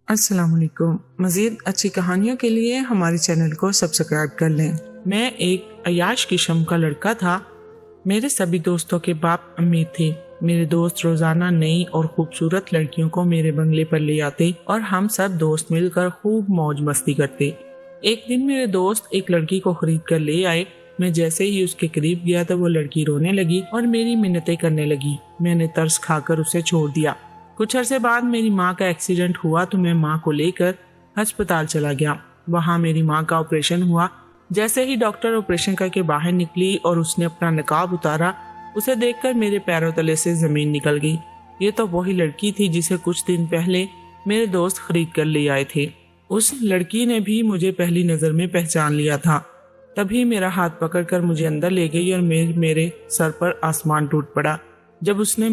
السلام علیکم۔ مزید اچھی کہانیوں کے لیے ہمارے چینل کو سبسکرائب کر لیں۔ میں ایک عیاش قسم کا لڑکا تھا۔ میرے سبھی دوستوں کے باپ امیر تھے۔ میرے دوست روزانہ نئی اور خوبصورت لڑکیوں کو میرے بنگلے پر لے آتے اور ہم سب دوست مل کر خوب موج مستی کرتے۔ ایک دن میرے دوست ایک لڑکی کو خرید کر لے آئے۔ میں جیسے ہی اس کے قریب گیا تو وہ لڑکی رونے لگی اور میری منتیں کرنے لگی۔ میں نے ترس کھا کر اسے چھوڑ دیا۔ کچھ عرصے بعد میری ماں کا ایکسیڈنٹ ہوا تو میں ماں کو لے کر ہسپتال چلا گیا۔ وہاں میری ماں کا آپریشن ہوا۔ جیسے ہی ڈاکٹر آپریشن کر کے باہر نکلی اور اس نے اپنا نقاب اتارا، اسے دیکھ کر میرے پیروں تلے سے زمین نکل گئی۔ یہ تو وہی لڑکی تھی جسے کچھ دن پہلے میرے دوست خرید کر لے آئے تھے۔ اس لڑکی نے بھی مجھے پہلی نظر میں پہچان لیا تھا۔ تبھی میرا ہاتھ پکڑ کر مجھے اندر لے گئی اور میرے سر پر آسمان ٹوٹ پڑا جب اس نے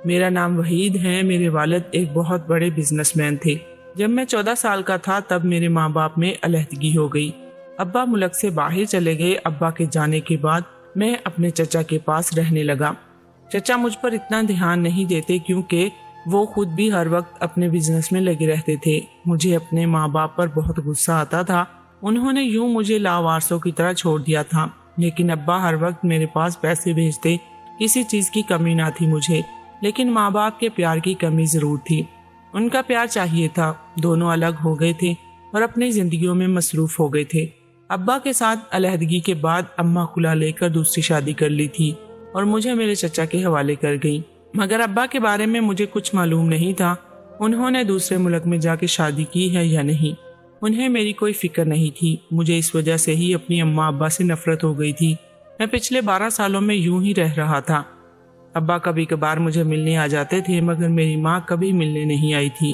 میرا نام وحید ہے، میرے والد ایک بہت بڑے بزنس مین تھے۔ جب میں 14 سال کا تھا تب میرے ماں باپ میں علیحدگی ہو گئی۔ ابا ملک سے باہر چلے گئے۔ ابا کے جانے کے بعد میں اپنے چچا کے پاس رہنے لگا۔ چچا مجھ پر اتنا دھیان نہیں دیتے کیونکہ وہ خود بھی ہر وقت اپنے بزنس میں لگے رہتے تھے۔ مجھے اپنے ماں باپ پر بہت غصہ آتا تھا۔ انہوں نے یوں مجھے لاوارثوں کی طرح چھوڑ دیا تھا، لیکن ابا ہر وقت میرے پاس پیسے بھیجتے۔ کسی چیز کی کمی نہ تھی مجھے، لیکن ماں باپ کے پیار کی کمی ضرور تھی۔ ان کا پیار چاہیے تھا۔ دونوں الگ ہو گئے تھے اور اپنی زندگیوں میں مصروف ہو گئے تھے۔ ابا کے ساتھ علیحدگی کے بعد اماں خلا لے کر دوسری شادی کر لی تھی اور مجھے میرے چچا کے حوالے کر گئی۔ مگر ابا کے بارے میں مجھے کچھ معلوم نہیں تھا۔ انہوں نے دوسرے ملک میں جا کے شادی کی ہے یا نہیں، انہیں میری کوئی فکر نہیں تھی۔ مجھے اس وجہ سے ہی اپنی اماں ابا سے نفرت ہو گئی تھی۔ میں پچھلے 12 سالوں میں یوں ہی رہ رہا تھا۔ ابا کبھی کبھار مجھے ملنے آ جاتے تھے مگر میری ماں کبھی ملنے نہیں آئی تھی۔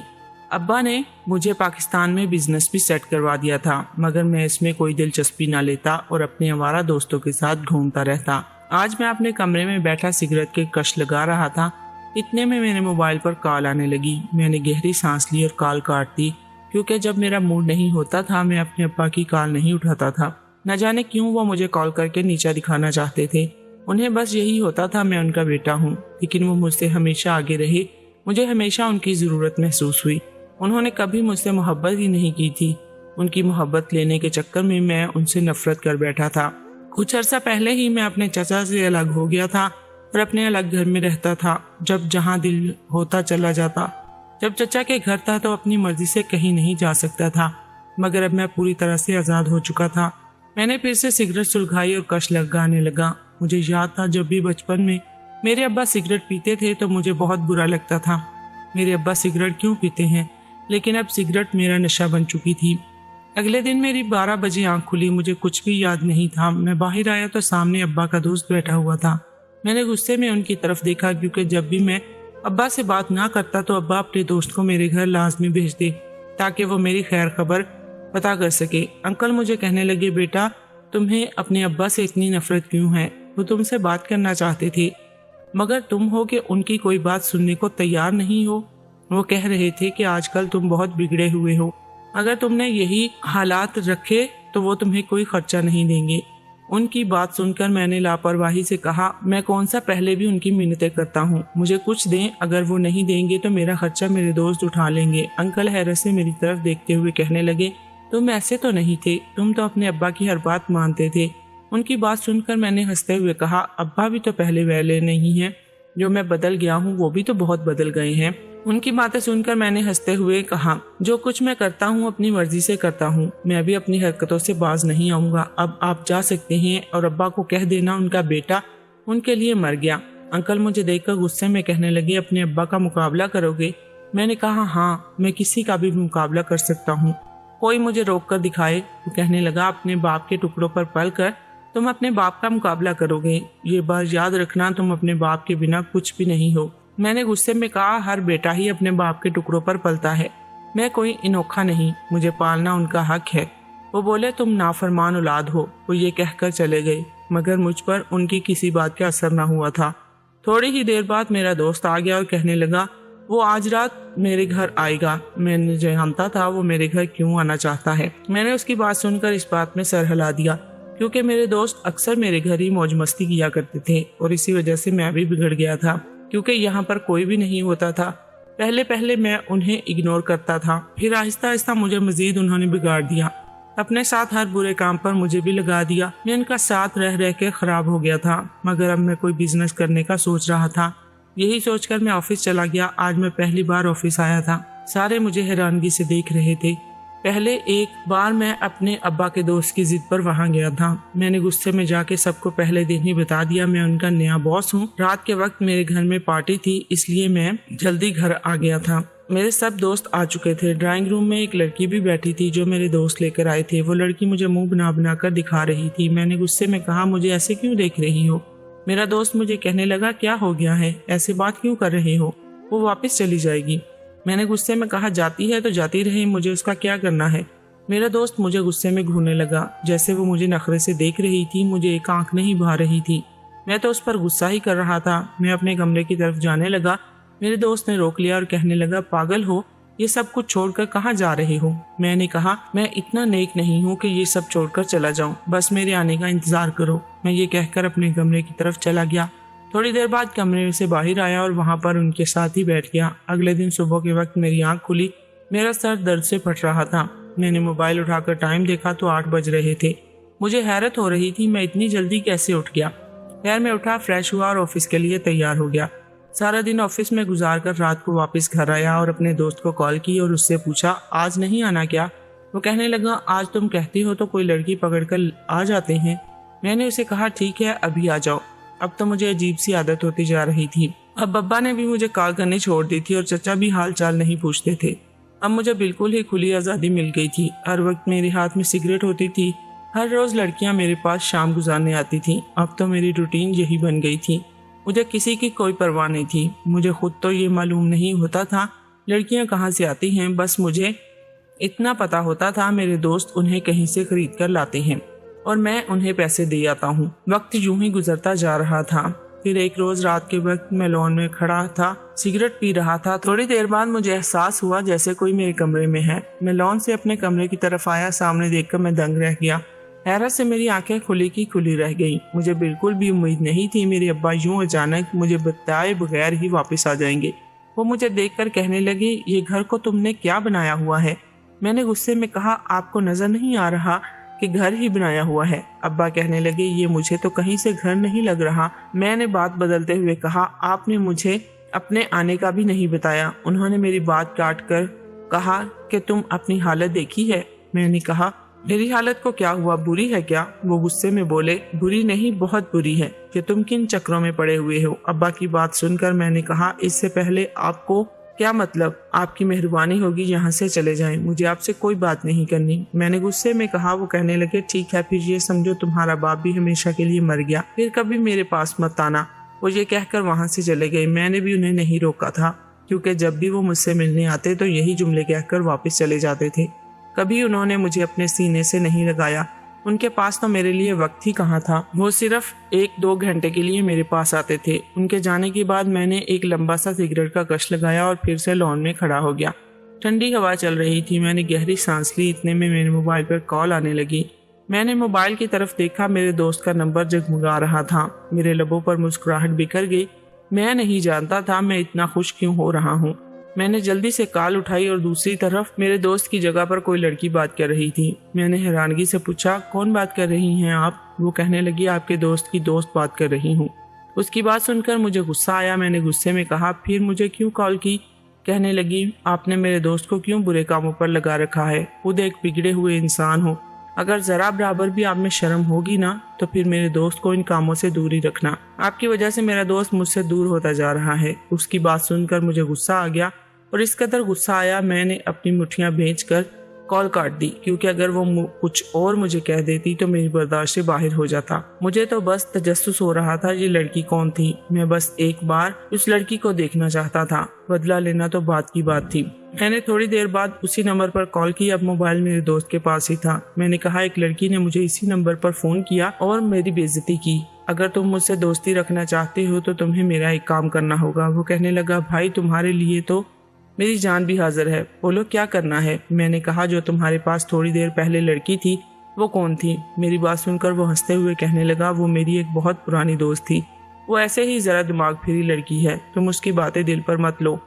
ابا نے مجھے پاکستان میں بزنس بھی سیٹ کروا دیا تھا مگر میں اس میں کوئی دلچسپی نہ لیتا اور اپنے آوارہ دوستوں کے ساتھ گھومتا رہتا۔ آج میں اپنے کمرے میں بیٹھا سگریٹ کے کش لگا رہا تھا، اتنے میں میرے موبائل پر کال آنے لگی۔ میں نے گہری سانس لی اور کال کاٹ دی کیونکہ جب میرا موڈ نہیں ہوتا تھا میں اپنے ابا کی کال نہیں اٹھاتا تھا۔ نہ جانے کیوں وہ مجھے کال کر کے نیچا دکھانا چاہتے تھے۔ انہیں بس یہی ہوتا تھا میں ان کا بیٹا ہوں، لیکن وہ مجھ سے ہمیشہ آگے رہے۔ مجھے ہمیشہ ان کی ضرورت محسوس ہوئی۔ انہوں نے کبھی مجھ سے محبت ہی نہیں کی تھی۔ ان کی محبت لینے کے چکر میں میں ان سے نفرت کر بیٹھا تھا۔ کچھ عرصہ پہلے ہی میں اپنے چچا سے الگ ہو گیا تھا اور اپنے الگ گھر میں رہتا تھا۔ جب جہاں دل ہوتا چلا جاتا۔ جب چچا کے گھر تھا تو اپنی مرضی سے کہیں نہیں جا سکتا تھا، مگر اب میں پوری طرح سے آزاد ہو چکا تھا۔ میں نے پھر سے سگریٹ سلگائی اور کش لگانے لگا۔ مجھے یاد تھا جب بھی بچپن میں میرے ابا سگریٹ پیتے تھے تو مجھے بہت برا لگتا تھا۔ میرے ابا سگریٹ کیوں پیتے ہیں؟ لیکن اب سگریٹ میرا نشہ بن چکی تھی۔ اگلے دن میری 12 بجے آنکھ کھلی۔ مجھے کچھ بھی یاد نہیں تھا۔ میں باہر آیا تو سامنے ابا کا دوست بیٹھا ہوا تھا۔ میں نے غصے میں ان کی طرف دیکھا کیونکہ جب بھی میں ابا سے بات نہ کرتا تو ابا اپنے دوست کو میرے گھر لازمی بھیجتے تاکہ وہ میری خیر خبر پتا کر سکے۔ انکل مجھے کہنے لگے، بیٹا تمہیں اپنے ابا سے اتنی نفرت کیوں ہے؟ وہ تم سے بات کرنا چاہتے تھے مگر تم ہو کہ ان کی کوئی بات سننے کو تیار نہیں ہو۔ وہ کہہ رہے تھے کہ آج کل تم بہت بگڑے ہوئے ہو، اگر تم نے یہی حالات رکھے تو وہ تمہیں کوئی خرچہ نہیں دیں گے۔ ان کی بات سن کر میں نے لاپرواہی سے کہا، میں کون سا پہلے بھی ان کی منتیں کرتا ہوں، مجھے کچھ دیں، اگر وہ نہیں دیں گے تو میرا خرچہ میرے دوست اٹھا لیں گے۔ انکل حیرت سے میری طرف دیکھتے ہوئے کہنے لگے، تم ایسے تو نہیں تھے، تم تو اپنے ابا کی ہر بات مانتے تھے۔ ان کی بات سن کر میں نے ہنستے ہوئے کہا، ابا بھی تو پہلے ویلے نہیں ہیں، جو میں بدل گیا ہوں وہ بھی تو بہت بدل گئے ہیں۔ ان کی باتیں سن کر میں نے ہنستے ہوئے کہا، جو کچھ میں کرتا ہوں اپنی مرضی سے کرتا ہوں، میں ابھی اپنی حرکتوں سے باز نہیں آؤں گا۔ اب آپ جا سکتے ہیں اور ابا کو کہہ دینا ان کا بیٹا ان کے لیے مر گیا۔ انکل مجھے دیکھ کر غصے میں کہنے لگے، اپنے ابا کا مقابلہ کرو گے؟ میں نے کہا، ہاں میں کسی کا بھی مقابلہ کر سکتا ہوں، کوئی مجھے روک کر دکھائے۔ وہ کہنے لگا، اپنے باپ کے ٹکڑوں پر پل کر تم اپنے باپ کا مقابلہ کرو گے؟ یہ بات یاد رکھنا، تم اپنے باپ کے بنا کچھ بھی نہیں ہو۔ میں نے غصے میں کہا، ہر بیٹا ہی اپنے باپ کے ٹکڑوں پر پلتا ہے، میں کوئی انوکھا نہیں، مجھے پالنا ان کا حق ہے۔ وہ بولے، تم نافرمان اولاد ہو۔ وہ یہ کہہ کر چلے گئے مگر مجھ پر ان کی کسی بات کا اثر نہ ہوا تھا۔ تھوڑی ہی دیر بعد میرا دوست آ گیا اور کہنے لگا، وہ آج رات میرے گھر آئے گا۔ میں نے جانتا تھا وہ میرے گھر کیوں آنا چاہتا ہے۔ میں نے اس کی بات سن کر اس بات میں سر ہلا دیا کیونکہ میرے دوست اکثر میرے گھر ہی موج مستی کیا کرتے تھے اور اسی وجہ سے میں بھی بگڑ گیا تھا کیونکہ یہاں پر کوئی بھی نہیں ہوتا تھا۔ पहले पहले मैं उन्हें इग्नोर करता था, फिर आहिस्ता आहिस्ता मुझे मजीद उन्होंने बिगाड़ दिया। अपने साथ हर बुरे काम पर मुझे भी लगा दिया। मैं उनका साथ रह रह के खराब हो गया था, मगर अब मैं कोई बिजनेस करने का सोच रहा था। यही सोचकर मैं ऑफिस चला गया। आज मैं पहली बार ऑफिस आया था। सारे मुझे हैरानगी से देख रहे थे। पहले एक बार मैं अपने अब्बा के दोस्त की जिद पर वहां गया था। मैंने गुस्से में जाके सबको पहले दिन ही बता दिया मैं उनका नया बॉस हूँ। रात के वक्त मेरे घर में पार्टी थी, इसलिए मैं जल्दी घर आ गया था। मेरे सब दोस्त आ चुके थे। ड्राइंग रूम में एक लड़की भी बैठी थी जो मेरे दोस्त लेकर आए थे। वो लड़की मुझे मुंह बना बना कर दिखा रही थी। मैंने गुस्से में कहा, मुझे ऐसे क्यों देख रही हो? मेरा दोस्त मुझे कहने लगा, क्या हो गया है, ऐसे बात क्यों कर रहे हो? वो वापस चली जाएगी। मैंने गुस्से में कहा, जाती है तो जाती रहे, मुझे उसका क्या करना है? मेरा दोस्त मुझे गुस्से में घूरने लगा। जैसे वो मुझे नखरे से देख रही थी, मुझे एक आंख नहीं भा रही थी। मैं तो उस पर गुस्सा ही कर रहा था। मैं अपने कमरे की तरफ जाने लगा। मेरे दोस्त ने रोक लिया और कहने लगा, पागल हो, ये सब कुछ छोड़कर कहाँ जा रहे हो? मैंने कहा, मैं इतना नेक नहीं हूँ कि ये सब छोड़कर चला जाऊँ, बस मेरे आने का इंतजार करो। मैं ये कहकर अपने कमरे की तरफ चला गया। थोड़ी देर बाद कमरे से बाहर आया और वहां पर उनके साथ ही बैठ गया। अगले दिन सुबह के वक्त मेरी आंख खुली। मेरा सर दर्द से फट रहा था। मैंने मोबाइल उठाकर टाइम देखा तो 8 बज रहे थे। मुझे हैरत हो रही थी, मैं इतनी जल्दी कैसे उठ गया। खैर मैं उठा, फ्रेश हुआ और ऑफिस के लिए तैयार हो गया। सारा दिन ऑफिस में गुजार कर रात को वापस घर आया और अपने दोस्त को कॉल की और उससे पूछा, आज नहीं आना क्या? वो कहने लगा, आज तुम कहती हो तो कोई लड़की पकड़कर आ जाते हैं। मैंने उसे कहा, ठीक है, अभी आ जाओ। अब तो मुझे अजीब सी आदत होती जा रही थी। अब बब्बा ने भी मुझे कॉल करनी छोड़ दी थी और चचा भी हाल चाल नहीं पूछते थे। अब मुझे बिल्कुल ही खुली आज़ादी मिल गई थी। हर वक्त मेरे हाथ में सिगरेट होती थी। हर रोज लड़कियां मेरे पास शाम गुजारने आती थी। अब तो मेरी रूटीन यही बन गई थी। मुझे किसी की कोई परवाह नहीं थी। मुझे खुद तो ये मालूम नहीं होता था लड़कियां कहाँ से आती हैं, बस मुझे इतना पता होता था मेरे दोस्त उन्हें कहीं से खरीद कर लाते हैं और मैं उन्हें पैसे दे आता हूँ। वक्त यूं ही गुजरता जा रहा था। फिर एक रोज रात के वक्त मैं लॉन में खड़ा था, सिगरेट पी रहा था। थोड़ी देर बाद मुझे एहसास हुआ जैसे कोई मेरे कमरे में है। मैं लॉन से अपने कमरे की तरफ आया। सामने देखकर मैं दंग रह गया। हैरत से मेरी आंखें खुली की खुली रह गईं। मुझे बिल्कुल भी उम्मीद नहीं थी मेरे अब्बा यूं अचानक मुझे बताए बगैर ही वापस आ जाएंगे। वो मुझे देखकर कहने लगे, ये घर को तुमने क्या बनाया हुआ है? मैंने गुस्से में कहा, आपको नजर नहीं आ रहा कि घर ही बनाया हुआ है? अब्बा कहने लगे, ये मुझे तो कहीं से घर नहीं लग रहा। मैंने बात बदलते हुए कहा, आपने मुझे अपने आने का भी नहीं बताया। उन्होंने मेरी बात काट कर कहा कि तुम अपनी हालत देखी है? मैंने कहा, मेरी हालत को क्या हुआ, बुरी है क्या? वो गुस्से में बोले, बुरी नहीं, बहुत बुरी है कि तुम किन चक्रों में पड़े हुए हो। अब्बा की बात सुनकर मैंने कहा, इससे पहले आपको क्या मतलब? आपकी मेहरबानी होगी यहाँ से चले जाएं, मुझे आपसे कोई बात नहीं करनी। मैंने गुस्से में कहा। वो कहने लगे, ठीक है, फिर ये समझो तुम्हारा बाप भी हमेशा के लिए मर गया, फिर कभी मेरे पास मत आना। वो ये कहकर वहाँ से चले गए। मैंने भी उन्हें नहीं रोका था, क्योंकि जब भी वो मुझसे मिलने आते तो यही जुमले कहकर वापस चले जाते थे। कभी उन्होंने मुझे अपने सीने से नहीं लगाया। उनके पास तो मेरे लिए वक्त ही कहाँ था। वो सिर्फ 1-2 घंटे के लिए मेरे पास आते थे। उनके जाने के बाद मैंने एक लंबा सा सिगरेट का कश लगाया और फिर से लॉन में खड़ा हो गया। ठंडी हवा चल रही थी। मैंने गहरी सांस ली। इतने में मेरे मोबाइल पर कॉल आने लगी। मैंने मोबाइल की तरफ देखा। मेरे दोस्त का नंबर जगमगा रहा था। मेरे लबों पर मुस्कुराहट बिखर गई। मैं नहीं जानता था मैं इतना खुश क्यों हो रहा हूँ। मैंने जल्दी से कॉल उठाई और दूसरी तरफ मेरे दोस्त की जगह पर कोई लड़की बात कर रही थी। मैंने हैरानगी से पूछा, कौन बात कर रही हैं आप? वो कहने लगी, आपके दोस्त की दोस्त बात कर रही हूँ। उसकी बात सुनकर मुझे गुस्सा आया। मैंने गुस्से में कहा, फिर मुझे क्यों कॉल की? कहने लगी, आपने मेरे दोस्त को क्यों बुरे कामों पर लगा रखा है? खुद एक बिगड़े हुए इंसान हो। अगर जरा बराबर भी आप में शर्म होगी ना तो फिर मेरे दोस्त को इन कामों से दूर ही रखना। आपकी वजह से मेरा दोस्त मुझसे दूर होता जा रहा है। उसकी बात सुनकर मुझे गुस्सा आ गया और इस कदर गुस्सा आया मैंने अपनी मुट्ठियां भेजकर कॉल काट दी, क्योंकि अगर वो कुछ और मुझे कह देती तो मेरी बर्दाश्त से बाहर हो जाता। मुझे तो बस तजस्सुस हो रहा था ये लड़की कौन थी। मैं बस एक बार उस लड़की को देखना चाहता था। बदला लेना तो बात की बात थी। मैंने थोड़ी देर बाद उसी नंबर पर कॉल की। अब मोबाइल मेरे दोस्त के पास ही था। मैंने कहा, एक लड़की ने मुझे इसी नंबर पर फोन किया और मेरी बेइज्जती की। अगर तुम मुझसे दोस्ती रखना चाहते हो तो तुम्हें मेरा एक काम करना होगा। वो कहने लगा, भाई तुम्हारे लिए तो मेरी जान भी हाजिर है, बोलो क्या करना है? मैंने कहा, जो तुम्हारे पास थोड़ी देर पहले लड़की थी वो कौन थी? मेरी बात सुनकर वो हंसते हुए कहने लगा, वो मेरी एक बहुत पुरानी दोस्त थी। वो ऐसे ही जरा दिमाग फिरी लड़की है, तुम उसकी बातें दिल पर मत लो।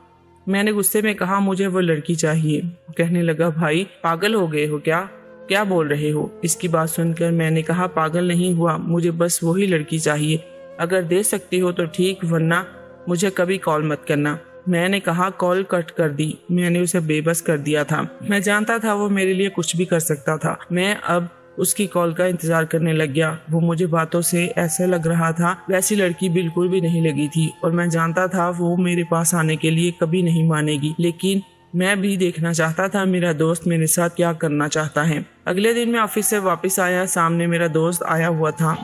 मैंने गुस्से में कहा मुझे वो लड़की चाहिए। कहने लगा भाई पागल हो गए हो क्या बोल रहे हो? इसकी बात सुनकर मैंने कहा पागल नहीं हुआ, मुझे बस वही लड़की चाहिए, अगर दे सकती हो तो ठीक, वरना मुझे कभी कॉल मत करना। मैंने कहा कॉल कट कर दी। मैंने उसे बेबस कर दिया था। मैं जानता था वो मेरे लिए कुछ भी कर सकता था। मैं अब उसकी कॉल का इंतजार करने लग गया। वो मुझे बातों से ऐसा लग रहा था वैसी लड़की बिल्कुल भी नहीं लगी थी और मैं जानता था वो मेरे पास आने के लिए कभी नहीं मानेगी, लेकिन मैं भी देखना चाहता था मेरा दोस्त मेरे साथ क्या करना चाहता है। अगले दिन मैं ऑफिस से वापस आया, सामने मेरा दोस्त आया हुआ था।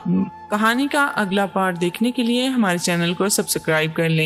कहानी का अगला पार्ट देखने के लिए हमारे चैनल को सब्सक्राइब कर लें।